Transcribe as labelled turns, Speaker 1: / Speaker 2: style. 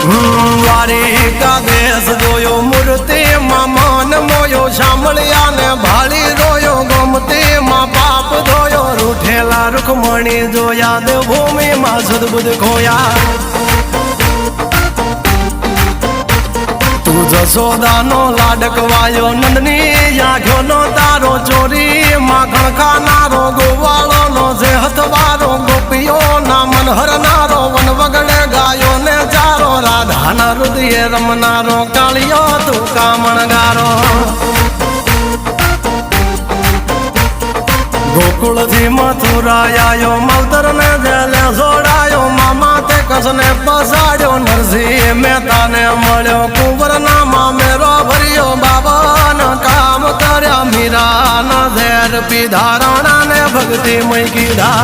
Speaker 1: દ્વારિકા દેશ જોયો મૂર્તિ માં મન મોયો સાંભળ્યા ને ભાળી રોયો ગમતી માં પાપ ધોયો રૂઠેલા રૂખમણી જોયા દેવભૂમિ માં સદબુદ્ધ ખોયા તું જશોદાનો લાડકવાયો નંદની આંખો નો તારો ચોરી માખણ ખાનારો ગોવાળો નો જે હથવારો ગોપીઓ ના મન હરનારો વન વગડે ગાયો ને ચારો રાધાના હૃદય રમનારો કાળિયો તું કામણગારો ગોકુળ થી મથુરા આયો માવતર ને જેલે જોડાયો મામા તે કસને પસાડ્યો નરસિંહ મહેતા ને મળ્યો કુંવર ના મામેરો ભર્યો બાબા ના કામ કર્યા મીરા ના ઝેર પીધા રાણા ને ભક્તિ મય કીધા